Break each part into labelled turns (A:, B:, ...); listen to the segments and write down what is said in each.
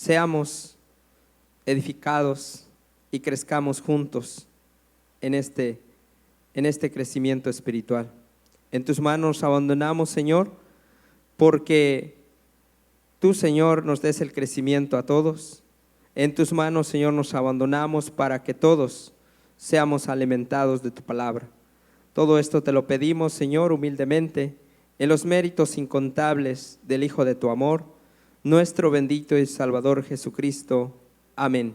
A: seamos edificados y crezcamos juntos en este crecimiento espiritual. En tus manos abandonamos, Señor, porque tú, Señor, nos des el crecimiento a todos. En tus manos, Señor, nos abandonamos para que todos seamos alimentados de tu palabra. Todo esto te lo pedimos, Señor, humildemente, en los méritos incontables del Hijo de tu amor, nuestro bendito y Salvador Jesucristo. Amén.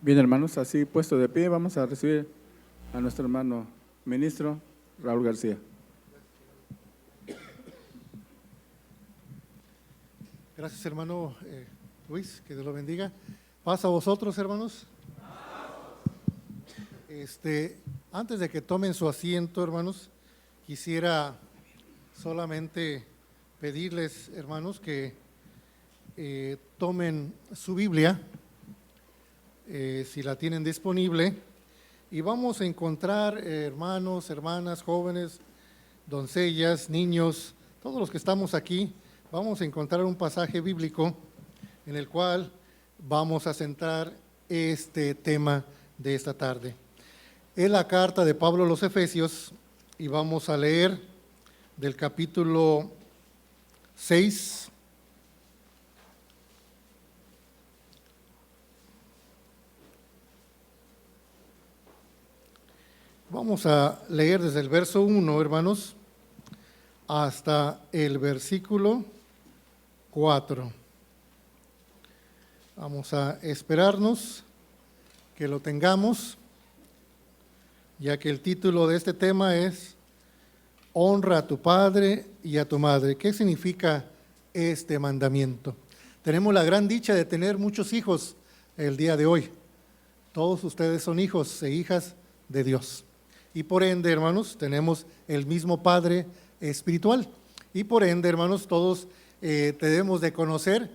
B: Bien, hermanos, así puesto de pie, vamos a recibir a nuestro hermano ministro Raúl García.
C: Gracias, hermano Luis, que Dios lo bendiga. Paz a vosotros, hermanos. Antes de que tomen su asiento, hermanos, quisiera solamente pedirles, hermanos, que tomen su Biblia, si la tienen disponible, y vamos a encontrar, hermanos, hermanas, jóvenes, doncellas, niños, todos los que estamos aquí, vamos a encontrar un pasaje bíblico en el cual vamos a centrar este tema de esta tarde. Es la carta de Pablo a los Efesios y vamos a leer del capítulo 6. Vamos a leer desde el verso 1, hermanos, hasta el versículo 4. Vamos a esperarnos que lo tengamos, ya que el título de este tema es Honra a tu padre y a tu madre. ¿Qué significa este mandamiento? Tenemos la gran dicha de tener muchos hijos el día de hoy. Todos ustedes son hijos e hijas de Dios. Y por ende, hermanos, tenemos el mismo Padre espiritual. Y por ende, hermanos, todos debemos de conocer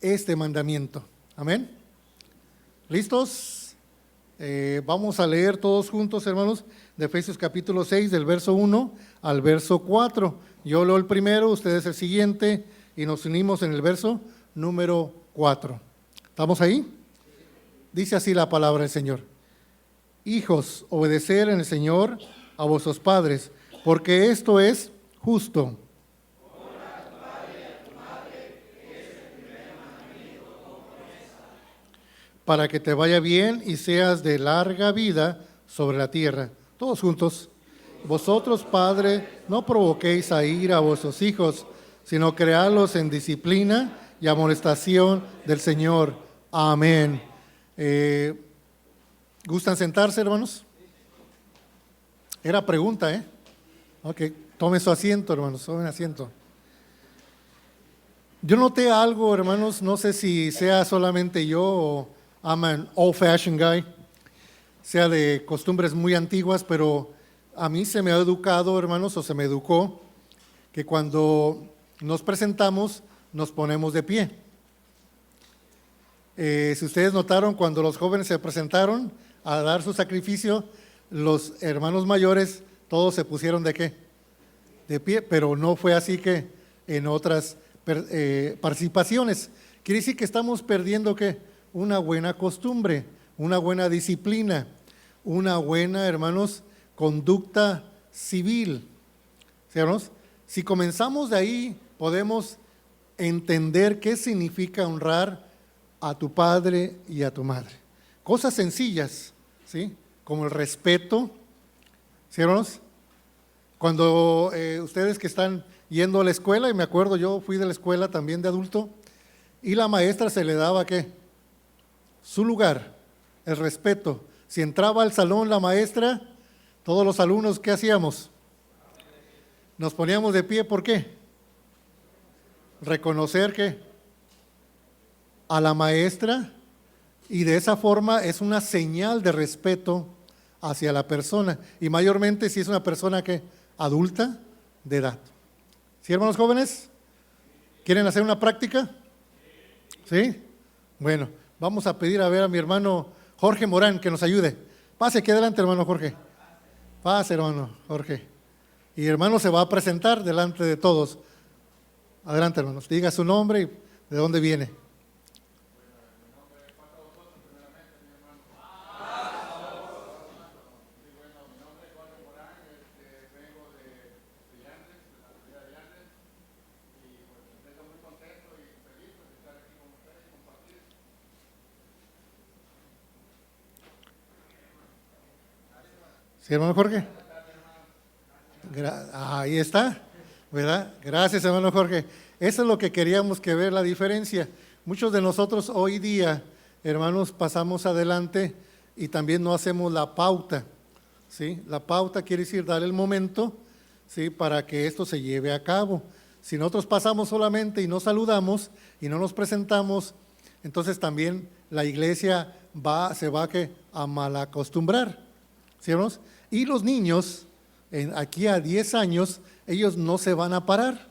C: este mandamiento. Amén. ¿Listos? Vamos a leer todos juntos, hermanos, de Efesios capítulo 6, del verso 1 al verso 4. Yo leo el primero, ustedes el siguiente, y nos unimos en el verso número 4. ¿Estamos ahí? Dice así la palabra del Señor. Hijos, obedecer en el Señor a vuestros padres, porque esto es justo. Para que te vaya bien y seas de larga vida sobre la tierra. Todos juntos. Vosotros, padres, no provoquéis a ira a vuestros hijos, sino creadlos en disciplina y amonestación del Señor. Amén. ¿Gustan sentarse, hermanos? Era pregunta, ¿eh? Ok, tomen su asiento, hermanos, tomen asiento. Yo noté algo, hermanos, no sé si sea solamente yo o I'm an old-fashioned guy, sea de costumbres muy antiguas, pero a mí se me ha educado, hermanos, o se me educó, que cuando nos presentamos, nos ponemos de pie. Si ustedes notaron, cuando los jóvenes se presentaron a dar su sacrificio, los hermanos mayores, todos se pusieron ¿de qué? De pie, pero no fue así que en otras participaciones. Quiere decir que estamos perdiendo ¿qué? Una buena costumbre, una buena disciplina, una buena, hermanos, conducta civil. ¿Sí, hermanos? Si comenzamos de ahí, podemos entender qué significa honrar a tu padre y a tu madre. Cosas sencillas, ¿sí? Como el respeto, ¿sí, hermanos? Cuando ustedes que están yendo a la escuela, y me acuerdo, yo fui de la escuela también de adulto, y la maestra se le daba ¿qué? Su lugar, el respeto. Si entraba al salón la maestra, todos los alumnos, ¿qué hacíamos? Nos poníamos de pie, ¿por qué? Reconocer que a la maestra, y de esa forma es una señal de respeto hacia la persona, y mayormente si es una persona que adulta de edad. ¿Sí, hermanos jóvenes? ¿Quieren hacer una práctica? ¿Sí? Bueno, vamos a pedir a ver a mi hermano Jorge Morán que nos ayude. Pase aquí adelante, hermano Jorge. Pase, hermano Jorge. Y hermano se va a presentar delante de todos. Adelante, hermanos, diga su nombre y de dónde viene. ¿Sí, hermano Jorge? Ahí está, ¿verdad? Gracias, hermano Jorge. Eso es lo que queríamos que ver la diferencia. Muchos de nosotros hoy día, hermanos, pasamos adelante y también no hacemos la pauta, ¿sí? La pauta quiere decir dar el momento, ¿sí? Para que esto se lleve a cabo. Si nosotros pasamos solamente y no saludamos y no nos presentamos, entonces también la iglesia se va a malacostumbrar, ¿sí, hermanos? Y los niños, aquí a 10 años, ellos no se van a parar.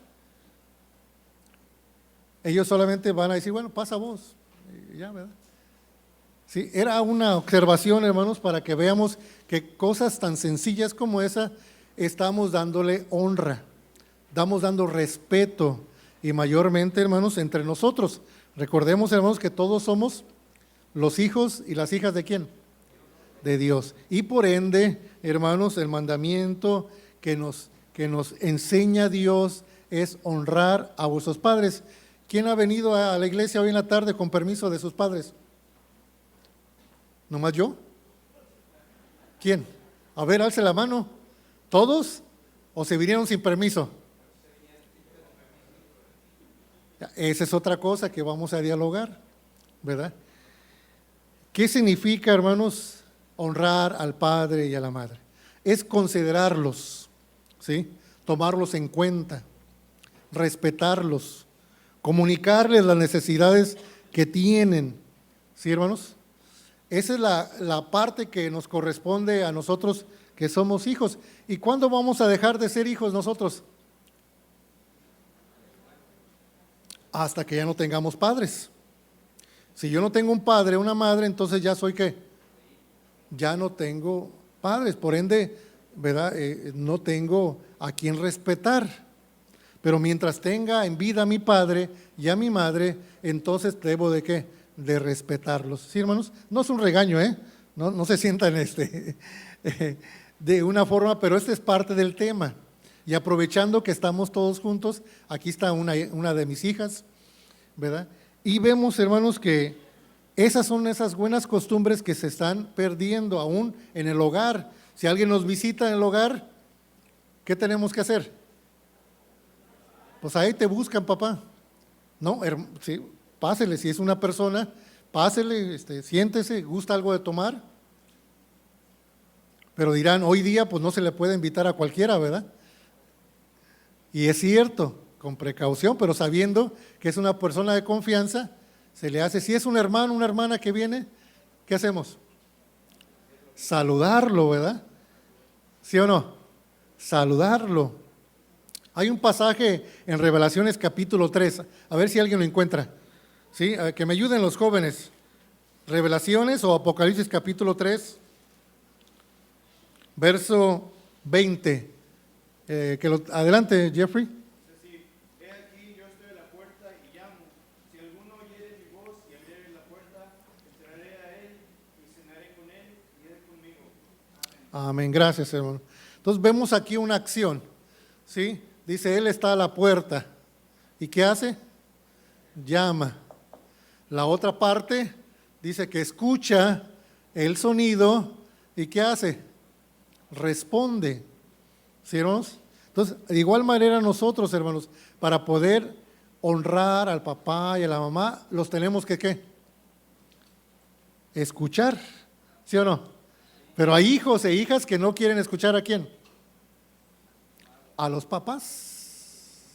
C: Ellos solamente van a decir, bueno, pasa vos. Y ya, ¿verdad? Sí, era una observación, hermanos, para que veamos que cosas tan sencillas como esa, estamos dándole honra, estamos dando respeto, y mayormente, hermanos, entre nosotros. Recordemos, hermanos, que todos somos los hijos y las hijas ¿de quién? De Dios. Y por ende, hermanos, el mandamiento que nos enseña Dios es honrar a vuestros padres. ¿Quién ha venido a la iglesia hoy en la tarde con permiso de sus padres? ¿Nomás yo? ¿Quién? A ver, alce la mano. ¿Todos? ¿O se vinieron sin permiso? Esa es otra cosa que vamos a dialogar, ¿verdad? ¿Qué significa, hermanos, honrar al padre y a la madre? Es considerarlos, ¿sí? Tomarlos en cuenta, respetarlos, comunicarles las necesidades que tienen, ¿sí, hermanos? Esa es la parte que nos corresponde a nosotros que somos hijos. ¿Y cuándo vamos a dejar de ser hijos nosotros? Hasta que ya no tengamos padres. Si yo no tengo un padre, una madre, entonces ya soy ¿qué? Ya no tengo padres, por ende, ¿verdad? No tengo a quien respetar. Pero mientras tenga en vida a mi padre y a mi madre, entonces debo ¿de qué? De respetarlos. ¿Sí, hermanos? No es un regaño, ¿eh? No se sientan de una forma, pero este es parte del tema. Y aprovechando que estamos todos juntos, aquí está una de mis hijas, ¿verdad? Y vemos, hermanos, que esas son esas buenas costumbres que se están perdiendo aún en el hogar. Si alguien nos visita en el hogar, ¿qué tenemos que hacer? Pues ahí te buscan, papá. No, sí, pásele, si es una persona, pásele, siéntese, gusta algo de tomar. Pero dirán, hoy día pues no se le puede invitar a cualquiera, ¿verdad? Y es cierto, con precaución, pero sabiendo que es una persona de confianza, se le hace. Si es un hermano, una hermana que viene, ¿qué hacemos? Saludarlo, ¿verdad? ¿Sí o no? Saludarlo. Hay un pasaje en Revelaciones capítulo 3, a ver si alguien lo encuentra. ¿Sí? Que me ayuden los jóvenes. Revelaciones o Apocalipsis capítulo 3, verso 20. Adelante, Jeffrey.
D: He aquí, yo estoy a la puerta y llamo. Si alguno oyere mi voz y abriere la puerta, entraré a él y cenaré con él y él conmigo. Amén.
C: Amén, gracias, hermano. Entonces vemos aquí una acción, ¿sí? Dice, él está a la puerta. ¿Y qué hace? Llama. La otra parte dice que escucha el sonido y ¿qué hace? Responde. ¿Sí, hermanos? Entonces, de igual manera nosotros, hermanos, para poder honrar al papá y a la mamá, los tenemos que ¿qué? Escuchar, ¿sí o no? Pero hay hijos e hijas que no quieren escuchar ¿a quién? A los papás.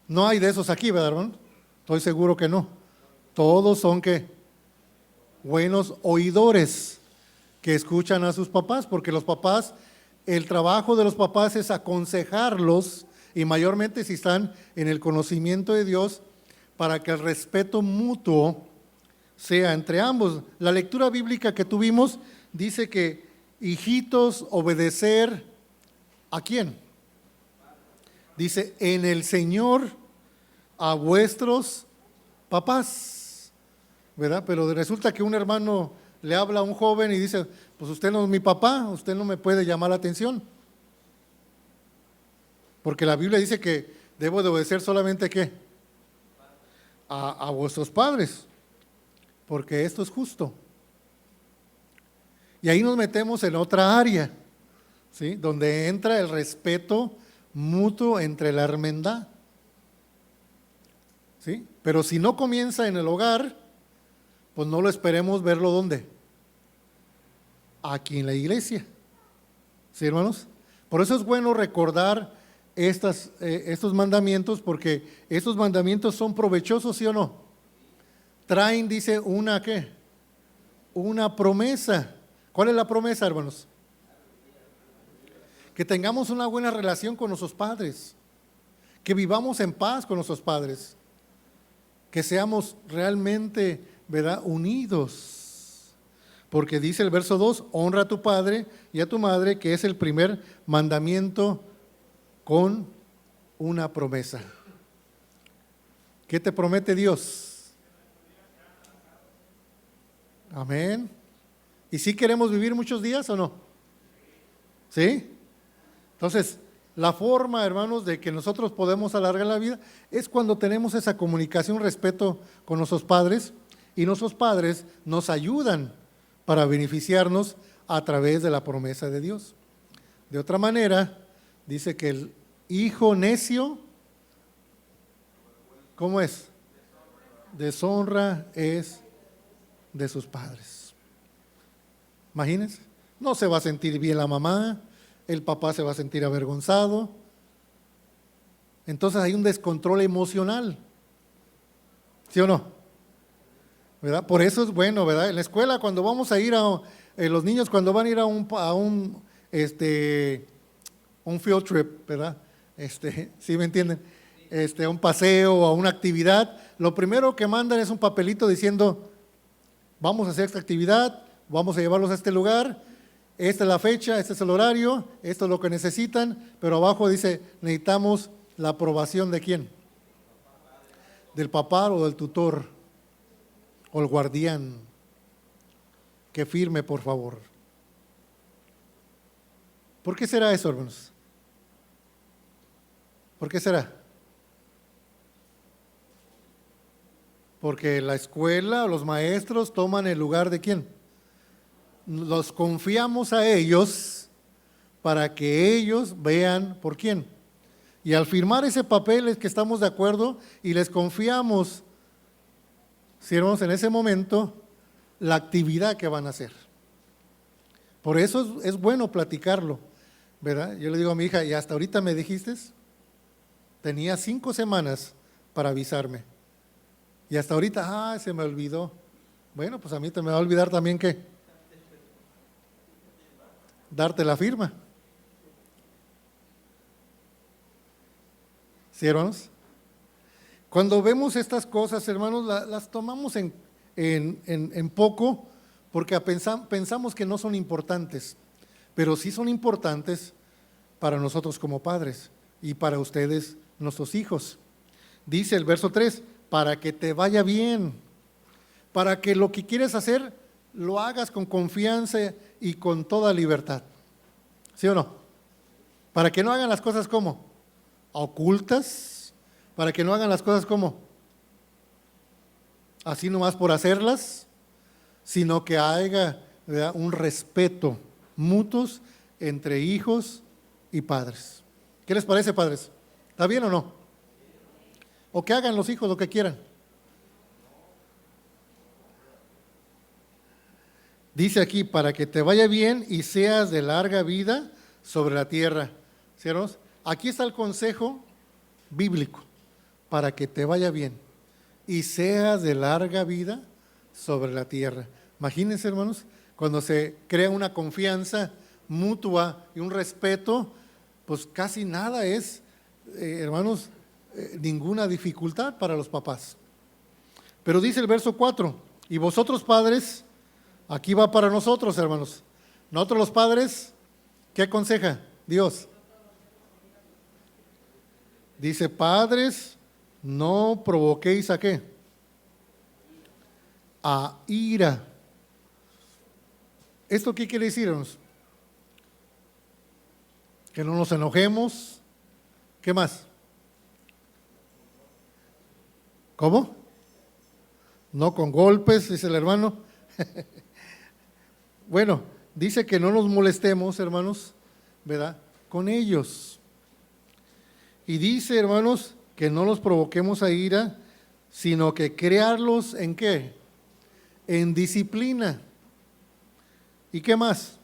C: No hay de esos aquí, ¿verdad, hermano? Estoy seguro que no. Todos son ¿qué? Buenos oidores que escuchan a sus papás, porque los papás, el trabajo de los papás es aconsejarlos, y mayormente si están en el conocimiento de Dios, para que el respeto mutuo sea entre ambos. La lectura bíblica que tuvimos dice que, hijitos, obedecer ¿A quién? Dice, en el Señor a vuestros papás, ¿verdad? Pero resulta que un hermano le habla a un joven y dice, pues usted no es mi papá, usted no me puede llamar la atención. Porque la Biblia dice que debo de obedecer solamente ¿qué? A vuestros padres, porque esto es justo. Y ahí nos metemos en otra área, ¿sí? Donde entra el respeto mutuo entre la hermandad, ¿sí? Pero si no comienza en el hogar, pues no lo esperemos verlo ¿dónde? Aquí en la iglesia, ¿sí, hermanos? Por eso es bueno recordar estos mandamientos, porque estos mandamientos son provechosos, ¿sí o no? Traen, dice, una ¿qué? Una promesa. ¿Cuál es la promesa, hermanos? Que tengamos una buena relación con nuestros padres, que vivamos en paz con nuestros padres, que seamos realmente, ¿verdad?, unidos. Porque dice el verso 2, honra a tu padre y a tu madre, que es el primer mandamiento con una promesa. ¿Qué te promete Dios? Amén. ¿Y si queremos vivir muchos días o no? ¿Sí? Entonces, la forma, hermanos, de que nosotros podemos alargar la vida es cuando tenemos esa comunicación, respeto con nuestros padres, y nuestros padres nos ayudan para beneficiarnos a través de la promesa de Dios. De otra manera, dice que el hijo necio, ¿cómo es? Deshonra es de sus padres. Imagínense, no se va a sentir bien la mamá, el papá se va a sentir avergonzado. Entonces hay un descontrol emocional, ¿sí o no? ¿Verdad? Por eso es bueno, ¿verdad? En la escuela cuando vamos a ir los niños cuando van a ir a un field trip, ¿verdad? ¿Sí me entienden? A un paseo o a una actividad, lo primero que mandan es un papelito diciendo, vamos a hacer esta actividad, vamos a llevarlos a este lugar, esta es la fecha, este es el horario, esto es lo que necesitan, pero abajo dice, necesitamos la aprobación ¿de quién? Del papá o del tutor o el guardián, que firme por favor. ¿Por qué será eso, hermanos? ¿Por qué será? Porque la escuela o los maestros toman el lugar ¿de quién? Los confiamos a ellos para que ellos vean por quién. Y al firmar ese papel es que estamos de acuerdo y les confiamos, si hermanos, en ese momento, la actividad que van a hacer. Por eso es bueno platicarlo, ¿verdad? Yo le digo a mi hija, y hasta ahorita me dijiste, tenía 5 semanas para avisarme. Y hasta ahorita, se me olvidó. Bueno, pues a mí te me va a olvidar también que darte la firma. ¿Sí, hermanos? Cuando vemos estas cosas, hermanos, las tomamos en poco porque pensamos que no son importantes, pero sí son importantes para nosotros como padres y para ustedes, nuestros hijos. Dice el verso 3, para que te vaya bien, para que lo que quieres hacer lo hagas con confianza y con toda libertad. ¿Sí o no? Para que no hagan las cosas como ocultas, para que no hagan las cosas como así nomás por hacerlas, sino que haya, ¿verdad?, un respeto mutuos entre hijos y padres. ¿Qué les parece, padres? ¿Está bien o no? O que hagan los hijos lo que quieran. Dice aquí, para que te vaya bien y seas de larga vida sobre la tierra. ¿Sí, hermanos? Aquí está el consejo bíblico, para que te vaya bien y seas de larga vida sobre la tierra. Imagínense, hermanos, cuando se crea una confianza mutua y un respeto, pues casi nada es, hermanos, ninguna dificultad para los papás. Pero dice el verso 4, y vosotros padres, aquí va para nosotros, hermanos. Nosotros los padres, ¿qué aconseja Dios? Dice, padres, no provoquéis ¿a qué? A ira. ¿Esto qué quiere decirnos? Que no nos enojemos. ¿Qué más? ¿Cómo? No con golpes, dice el hermano. Bueno, dice que no nos molestemos, hermanos, ¿verdad? Con ellos. Y dice, hermanos, que no los provoquemos a ira, sino que crearlos ¿en qué? En disciplina. ¿Y qué más?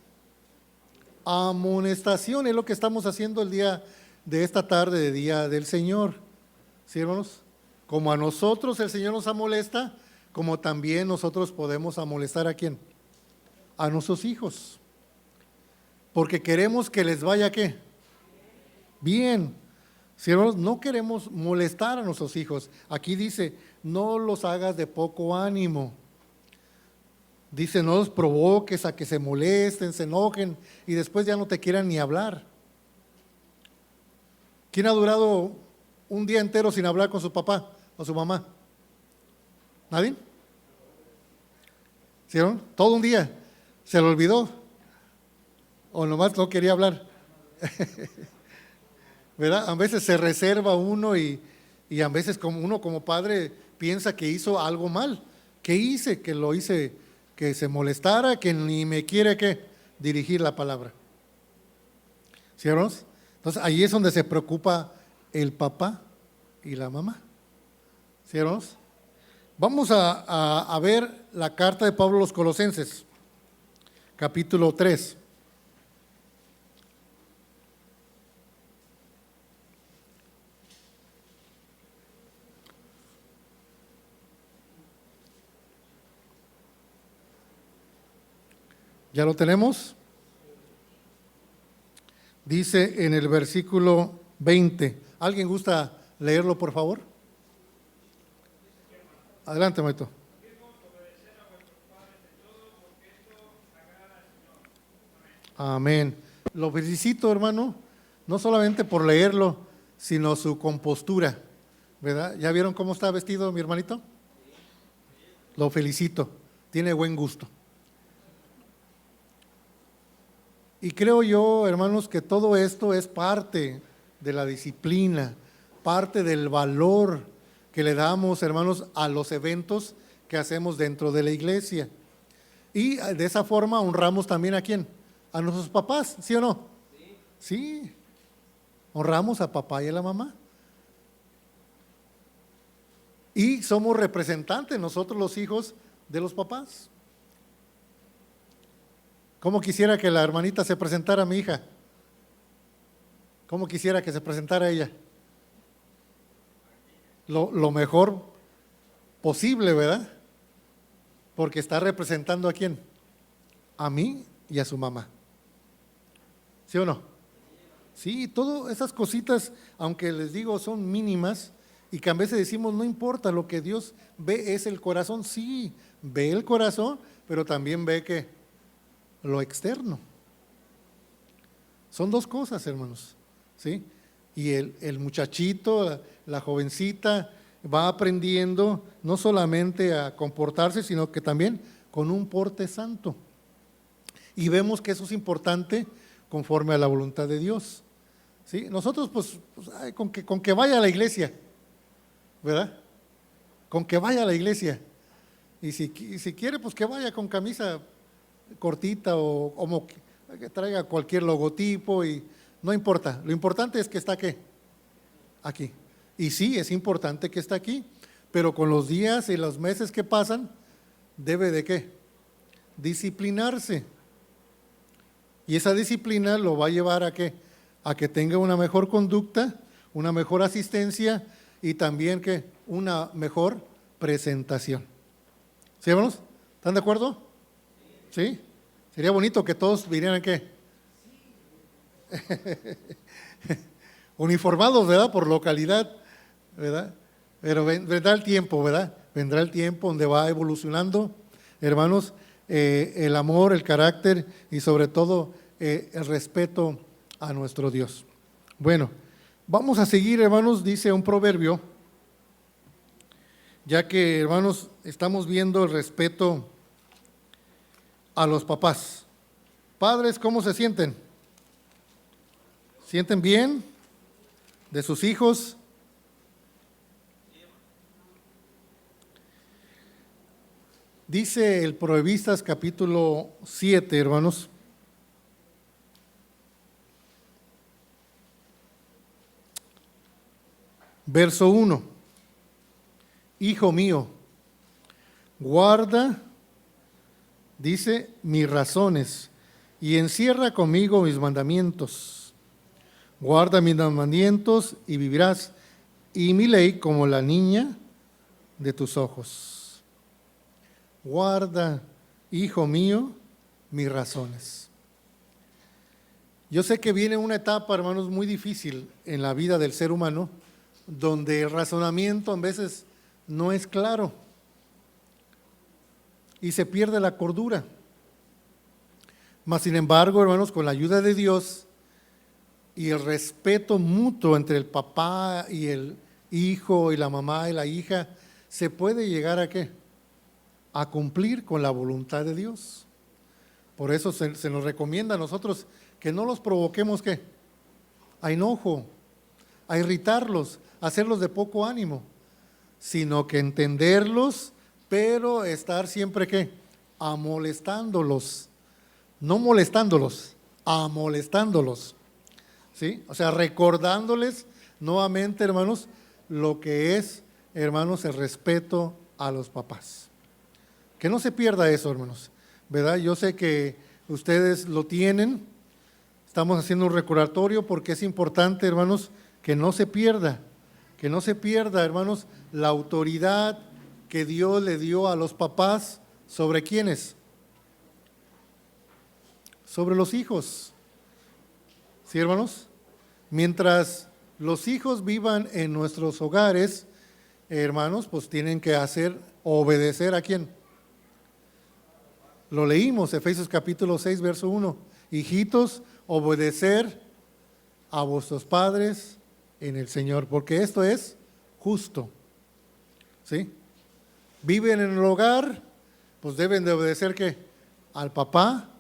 C: Amonestación es lo que estamos haciendo el día de esta tarde, de Día del Señor. ¿Sí, hermanos? Como a nosotros el Señor nos amolesta, como también nosotros podemos amolestar ¿a quién? A nuestros hijos. Porque queremos que les vaya ¿qué? Bien. ¿Sí, hermanos? No queremos molestar a nuestros hijos. Aquí dice, no los hagas de poco ánimo. Dice, no los provoques a que se molesten, se enojen y después ya no te quieran ni hablar. ¿Quién ha durado un día entero sin hablar con su papá o su mamá? ¿Nadie? ¿Sí, no? Todo un día. ¿Se lo olvidó? ¿O nomás no quería hablar? ¿Verdad? A veces se reserva uno y a veces como uno como padre piensa que hizo algo mal. ¿Qué hice? Que lo hice, que se molestara, que ni me quiere que dirigir la palabra. ¿Sí, hermanos? Entonces ahí es donde se preocupa el papá y la mamá. ¿Sí, hermanos? Vamos a ver la carta de Pablo a los Colosenses, capítulo 3. ¿Ya lo tenemos? Dice en el versículo 20. ¿Alguien gusta leerlo, por favor? Adelante, maestro. Amén. Lo felicito, hermano, no solamente por leerlo, sino su compostura, ¿verdad? ¿Ya vieron cómo está vestido mi hermanito? Lo felicito, tiene buen gusto. Y creo yo, hermanos, que todo esto es parte de la disciplina, parte del valor que le damos, hermanos, a los eventos que hacemos dentro de la iglesia. Y de esa forma honramos también ¿a quién? A nuestros papás, ¿sí o no? Sí, honramos a papá y a la mamá. Y somos representantes nosotros los hijos de los papás. ¿Cómo quisiera que la hermanita se presentara a mi hija? ¿Cómo quisiera que se presentara ella? Lo mejor posible, ¿verdad? Porque está representando ¿a quién? A mí y a su mamá. ¿Sí o no? Sí, todas esas cositas, aunque les digo son mínimas y que a veces decimos no importa, lo que Dios ve es el corazón. Sí, ve el corazón, pero también ve que lo externo. Son dos cosas, hermanos, ¿sí? Y el muchachito, la jovencita va aprendiendo no solamente a comportarse, sino que también con un porte santo. Y vemos que eso es importante conforme a la voluntad de Dios, ¿sí? Nosotros pues ay, con que vaya a la iglesia, ¿verdad? Con que vaya a la iglesia. Y si quiere, pues que vaya con camisa cortita o como que traiga cualquier logotipo y no importa, lo importante es que está ¿qué? Aquí. Y sí, es importante que está aquí, pero con los días y los meses que pasan, debe de ¿qué? Disciplinarse. Y esa disciplina lo va a llevar a ¿qué? A que tenga una mejor conducta, una mejor asistencia y también ¿qué? Una mejor presentación. ¿Sí, hermanos? ¿Están de acuerdo? ¿Sí? Sería bonito que todos vinieran ¿qué? Uniformados, ¿verdad? Por localidad, ¿verdad? Pero vendrá el tiempo, ¿verdad? Vendrá el tiempo donde va evolucionando, hermanos, el amor, el carácter y sobre todo el respeto a nuestro Dios. Bueno, Vamos a seguir, hermanos, dice un proverbio, ya que, hermanos, estamos viendo el respeto a los papás. Padres, ¿cómo se sienten? ¿Sienten bien de sus hijos? Dice el Proverbistas capítulo 7, hermanos. Verso 1. Hijo mío, guarda, dice, mis razones y encierra conmigo mis mandamientos. Guarda mis mandamientos y vivirás, y mi ley como la niña de tus ojos. Guarda, hijo mío, mis razones. Yo sé que viene una etapa, hermanos, muy difícil en la vida del ser humano, donde el razonamiento a veces no es claro y se pierde la cordura. Mas, sin embargo, hermanos, con la ayuda de Dios y el respeto mutuo entre el papá y el hijo y la mamá y la hija, se puede llegar ¿a qué? A cumplir con la voluntad de Dios. Por eso se nos recomienda a nosotros que no los provoquemos ¿qué? A enojo, a irritarlos, a hacerlos de poco ánimo, sino que entenderlos, pero estar siempre ¿qué? Amolestándolos, no molestándolos, amolestándolos, ¿sí? O sea, recordándoles nuevamente, hermanos, lo que es, hermanos, el respeto a los papás. Que no se pierda eso, hermanos, ¿verdad? Yo sé que ustedes lo tienen, estamos haciendo un recordatorio porque es importante, hermanos, que no se pierda, hermanos, la autoridad que Dios le dio a los papás, ¿sobre quiénes? Sobre los hijos, ¿sí, hermanos? Mientras los hijos vivan en nuestros hogares, hermanos, pues tienen que obedecer ¿a quién? Lo leímos, Efesios capítulo 6, verso 1. Hijitos, obedecer a vuestros padres en el Señor, porque esto es justo, ¿sí? Viven en el hogar, pues deben de obedecer ¿qué? Al papá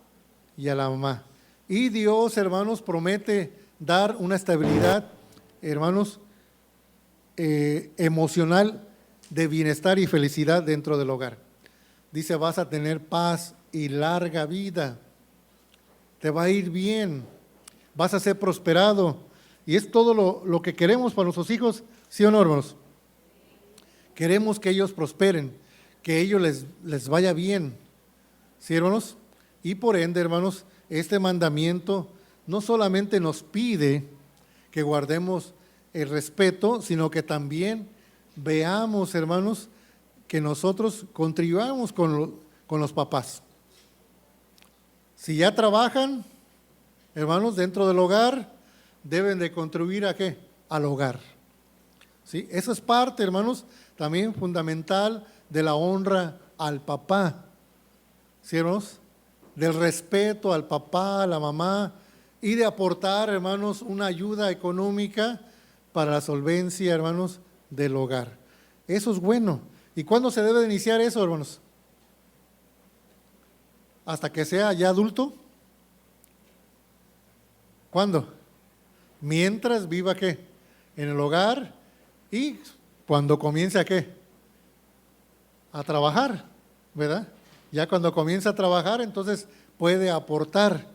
C: y a la mamá. Y Dios, hermanos, promete dar una estabilidad, hermanos, emocional de bienestar y felicidad dentro del hogar. Dice, vas a tener paz y larga vida, te va a ir bien, vas a ser prosperado. Y es todo lo que queremos para nuestros hijos, ¿sí o no, hermanos? Queremos que ellos prosperen, que ellos les vaya bien, ¿sí, hermanos? Y por ende, hermanos, este mandamiento no solamente nos pide que guardemos el respeto, sino que también veamos, hermanos, que nosotros contribuyamos con los papás. Si ya trabajan, hermanos, dentro del hogar, deben de contribuir ¿a qué? Al hogar. ¿Sí? Eso es parte, hermanos, también fundamental de la honra al papá. ¿Sí, hermanos? Del respeto al papá, a la mamá, y de aportar, hermanos, una ayuda económica para la solvencia, hermanos, del hogar. Eso es bueno. ¿Y cuándo se debe de iniciar eso, hermanos? ¿Hasta que sea ya adulto? ¿Cuándo? Mientras viva ¿qué? En el hogar y cuando comience ¿a qué? A trabajar, ¿verdad? Ya cuando comienza a trabajar, entonces puede aportar,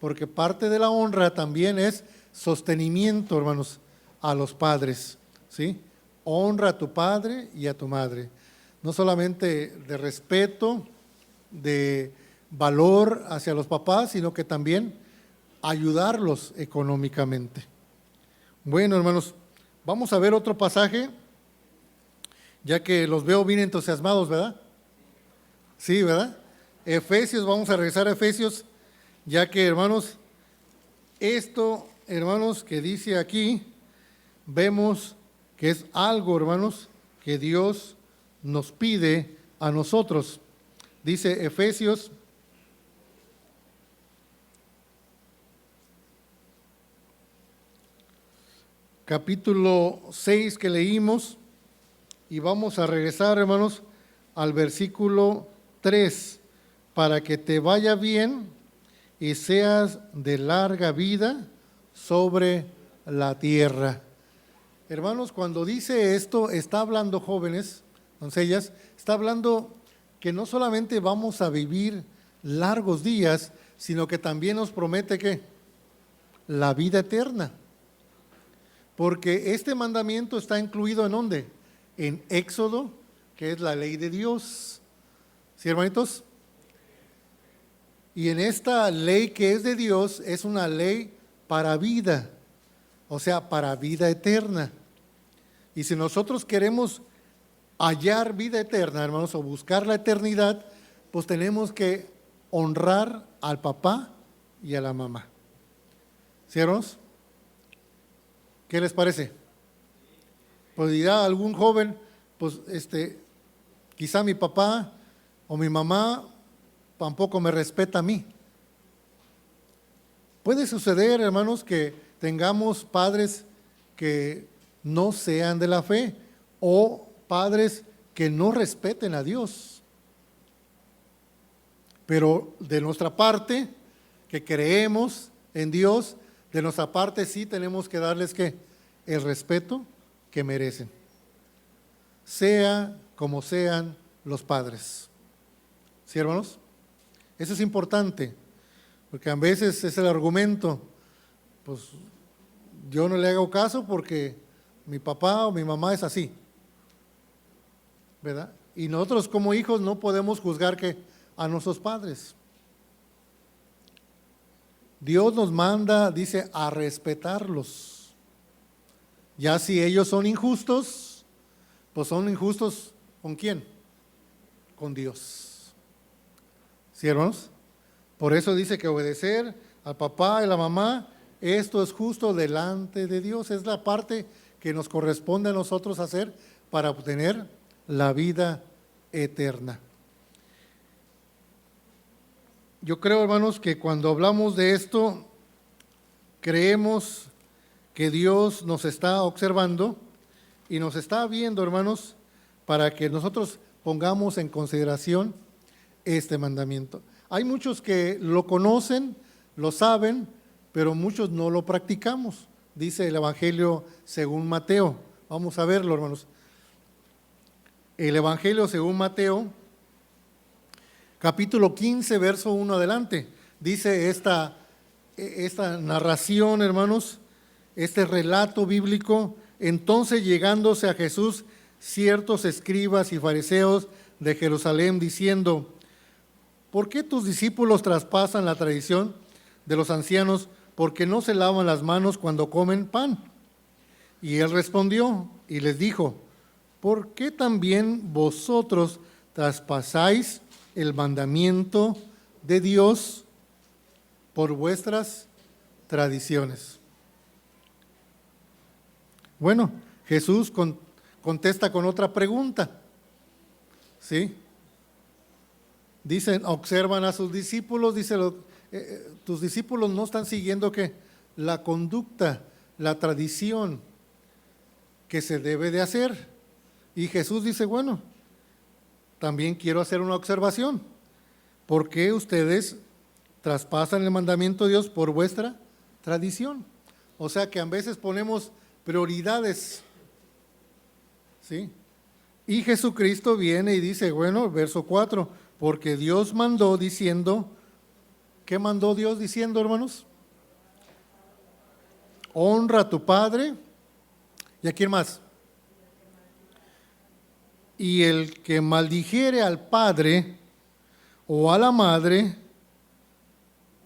C: porque parte de la honra también es sostenimiento, hermanos, a los padres, ¿sí? Honra a tu padre y a tu madre, no solamente de respeto, de valor hacia los papás, sino que también ayudarlos económicamente. Bueno, hermanos, vamos a ver otro pasaje, ya que los veo bien entusiasmados, ¿verdad? Sí, ¿verdad? Efesios, vamos a regresar a Efesios, ya que, hermanos, esto, hermanos, que dice aquí, vemos que es algo, hermanos, que Dios nos pide a nosotros. Dice Efesios capítulo 6 que leímos y vamos a regresar, hermanos, al versículo 3, para que te vaya bien y seas de larga vida sobre la tierra. Hermanos, cuando dice esto, está hablando jóvenes, doncellas, está hablando que no solamente vamos a vivir largos días, sino que también nos promete que la vida eterna. Porque este mandamiento está incluido ¿en dónde? En Éxodo, que es la ley de Dios. ¿Sí, hermanitos? Y en esta ley que es de Dios, es una ley para vida, o sea, para vida eterna. Y si nosotros queremos hallar vida eterna, hermanos, o buscar la eternidad, pues tenemos que honrar al papá y a la mamá. ¿Sí, hermanos? ¿Qué les parece? Pues dirá algún joven, pues quizá mi papá o mi mamá tampoco me respeta a mí. Puede suceder, hermanos, que tengamos padres que no sean de la fe o padres que no respeten a Dios. Pero de nuestra parte, que creemos en Dios, de nuestra parte sí tenemos que darles ¿qué? El respeto que merecen, sea como sean los padres. ¿Sí, hermanos? Eso es importante, porque a veces es el argumento, pues yo no le hago caso porque mi papá o mi mamá es así, ¿verdad? Y nosotros como hijos no podemos juzgar que a nuestros padres. Dios nos manda, dice, a respetarlos. Ya si ellos son injustos, pues son injustos ¿con quién? Con Dios. ¿Sí, hermanos? Por eso dice que obedecer al papá y a la mamá, esto es justo delante de Dios. Es la parte que nos corresponde a nosotros hacer para obtener la vida eterna. Yo creo, hermanos, que cuando hablamos de esto, creemos que Dios nos está observando y nos está viendo, hermanos, para que nosotros pongamos en consideración este mandamiento. Hay muchos que lo conocen, lo saben, pero muchos no lo practicamos. Dice el Evangelio según Mateo. Vamos a verlo, hermanos. El Evangelio según Mateo, capítulo 15, verso 1 adelante. Dice esta narración, hermanos, este relato bíblico. Entonces, llegándose a Jesús, ciertos escribas y fariseos de Jerusalén, diciendo: ¿por qué tus discípulos traspasan la tradición de los ancianos, porque no se lavan las manos cuando comen pan? Y él respondió y les dijo: ¿por qué también vosotros traspasáis el mandamiento de Dios por vuestras tradiciones? Bueno, Jesús contesta con otra pregunta, ¿sí? Dicen, observan a sus discípulos, dice, tus discípulos no están siguiendo ¿qué? La conducta, la tradición que se debe de hacer. Y Jesús dice, bueno, también quiero hacer una observación. ¿Por qué ustedes traspasan el mandamiento de Dios por vuestra tradición? O sea que a veces ponemos prioridades, ¿sí? Y Jesucristo viene y dice, bueno, verso 4, porque Dios mandó diciendo, ¿qué mandó Dios diciendo, hermanos? Honra a tu padre. ¿Y a quién más? Y el que maldijere al padre o a la madre,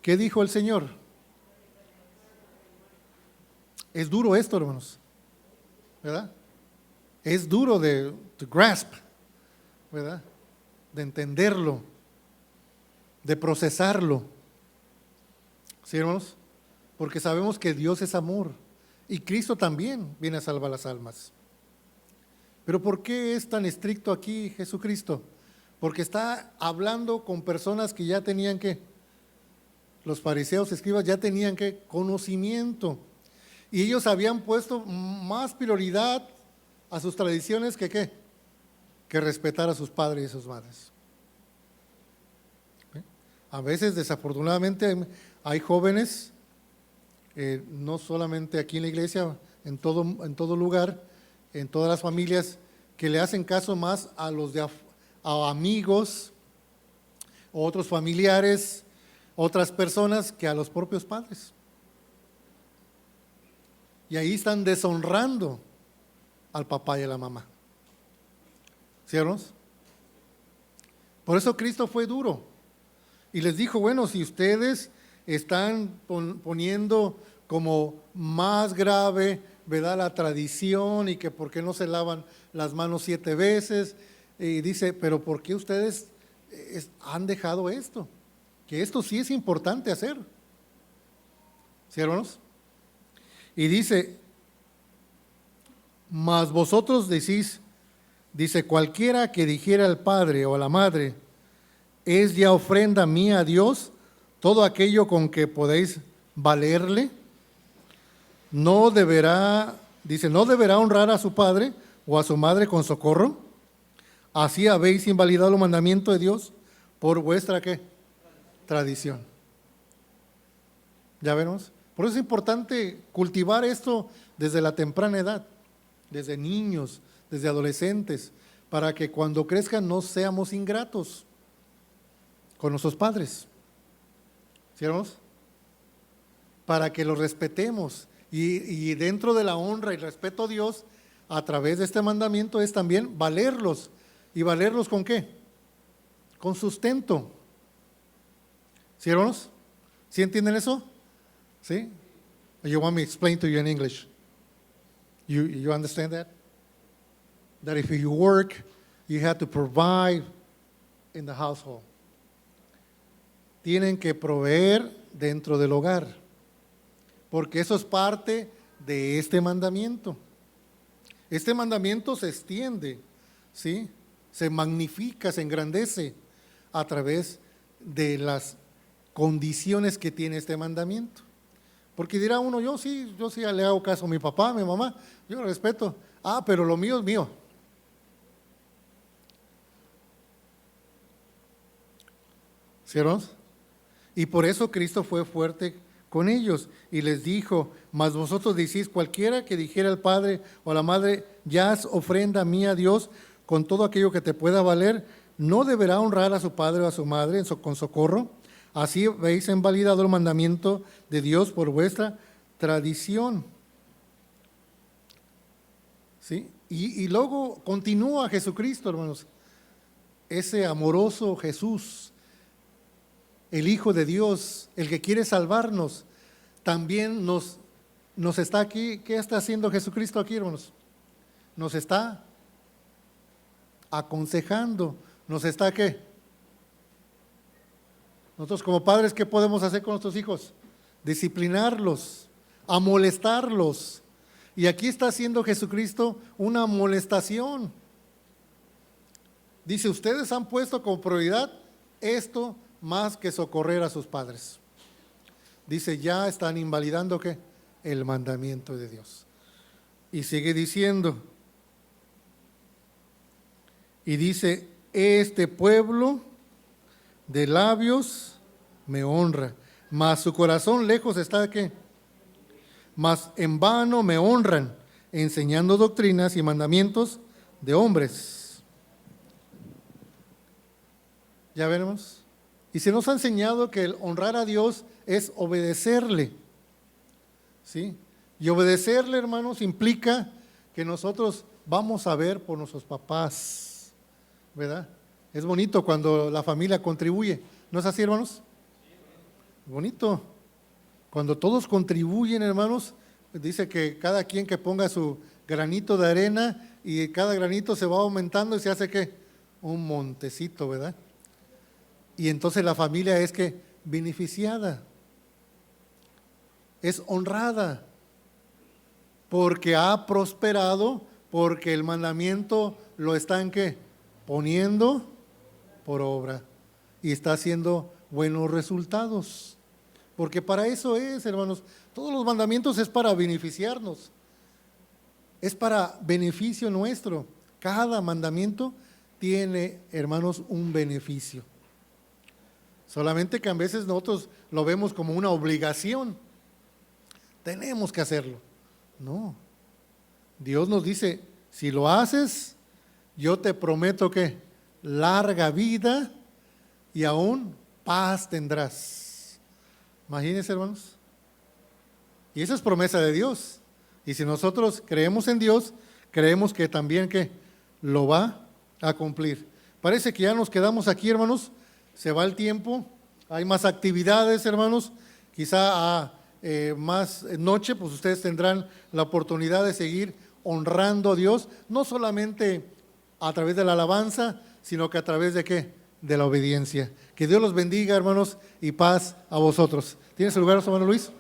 C: ¿qué dijo el Señor? Es duro esto, hermanos, ¿verdad? Es duro de grasp, ¿verdad? De entenderlo, de procesarlo. ¿Sí, hermanos? Porque sabemos que Dios es amor y Cristo también viene a salvar las almas. Pero ¿por qué es tan estricto aquí Jesucristo? Porque está hablando con personas que ya tenían los fariseos, escribas, ya tenían conocimiento. Y ellos habían puesto más prioridad a sus tradiciones que ¿qué? Que respetar a sus padres y a sus madres. A veces, desafortunadamente, hay jóvenes, no solamente aquí en la iglesia, en todo lugar, en todas las familias, que le hacen caso más a a amigos, otros familiares, otras personas, que a los propios padres. Y ahí están deshonrando al papá y a la mamá. ¿Sí, hermanos? Por eso Cristo fue duro y les dijo, bueno, si ustedes están poniendo como más grave, ¿verdad?, la tradición, y que por qué no se lavan las manos 7 veces, y dice, pero ¿por qué ustedes han dejado esto? Que esto sí es importante hacer. ¿Sí, hermanos? Y dice, mas vosotros decís, dice, cualquiera que dijera al padre o a la madre, es ya ofrenda mía a Dios, todo aquello con que podéis valerle, no deberá, dice, no deberá honrar a su padre o a su madre con socorro. Así habéis invalidado el mandamiento de Dios por vuestra ¿qué? Tradición. ¿Ya vemos? Por eso es importante cultivar esto desde la temprana edad, desde niños, desde adolescentes, para que cuando crezcan no seamos ingratos con nuestros padres. ¿Sí, hermanos? Para que los respetemos y dentro de la honra y respeto a Dios, a través de este mandamiento es también valerlos. ¿Y valerlos con qué? Con sustento. ¿Sí, hermanos? ¿Sí entienden eso? ¿Sí? You want me to explain to you in English? You understand that? That if you work, you have to provide in the household. Tienen que proveer dentro del hogar, porque eso es parte de este mandamiento. Este mandamiento se extiende, ¿sí? Se magnifica, se engrandece a través de las condiciones que tiene este mandamiento. Porque dirá uno, yo sí le hago caso a mi papá, a mi mamá, yo lo respeto. Ah, pero lo mío es mío. ¿Sí, hermanos? Y por eso Cristo fue fuerte con ellos y les dijo, mas vosotros decís, cualquiera que dijera al padre o a la madre, ya es ofrenda mía a Dios, con todo aquello que te pueda valer, no deberá honrar a su padre o a su madre con socorro. Así habéis invalidado el mandamiento de Dios por vuestra tradición. ¿Sí? Y luego continúa Jesucristo, hermanos, ese amoroso Jesús, el Hijo de Dios, el que quiere salvarnos, también nos está aquí. ¿Qué está haciendo Jesucristo aquí, hermanos? Nos está aconsejando, nos está ¿qué? Nosotros como padres, ¿qué podemos hacer con nuestros hijos? Disciplinarlos, amonestarlos. Y aquí está haciendo Jesucristo una amonestación. Dice, ustedes han puesto como prioridad esto más que socorrer a sus padres. Dice, ya están invalidando ¿qué? El mandamiento de Dios. Y sigue diciendo, y dice, este pueblo de labios me honra, mas su corazón lejos está de ¿qué? Mas en vano me honran, enseñando doctrinas y mandamientos de hombres. ¿Ya veremos? Y se nos ha enseñado que el honrar a Dios es obedecerle. ¿Sí? Y obedecerle, hermanos, implica que nosotros vamos a ver por nuestros papás, ¿verdad? Es bonito cuando la familia contribuye. ¿No es así, hermanos? Bonito. Cuando todos contribuyen, hermanos, dice que cada quien que ponga su granito de arena y cada granito se va aumentando y se hace ¿qué? Un montecito, ¿verdad? Y entonces la familia es que beneficiada, es honrada, porque ha prosperado, porque el mandamiento lo están ¿qué? Poniendo por obra y está haciendo buenos resultados. Porque para eso es, hermanos, Todos los mandamientos es para beneficiarnos, es para beneficio nuestro. Cada mandamiento tiene, hermanos, un beneficio. Solamente que a veces nosotros lo vemos como una obligación. Tenemos que hacerlo. No. Dios nos dice, si lo haces, yo te prometo que larga vida y aún paz tendrás. Imagínense, hermanos. Y esa es promesa de Dios. Y si nosotros creemos en Dios, creemos que también que lo va a cumplir. Parece que ya nos quedamos aquí, hermanos. Se va el tiempo. Hay más actividades, hermanos. Quizá a más noche, pues ustedes tendrán la oportunidad de seguir honrando a Dios, no solamente a través de la alabanza, sino que a través de ¿qué? De la obediencia. Que Dios los bendiga, hermanos, y paz a vosotros. ¿Tienes el lugar, hermano Luis?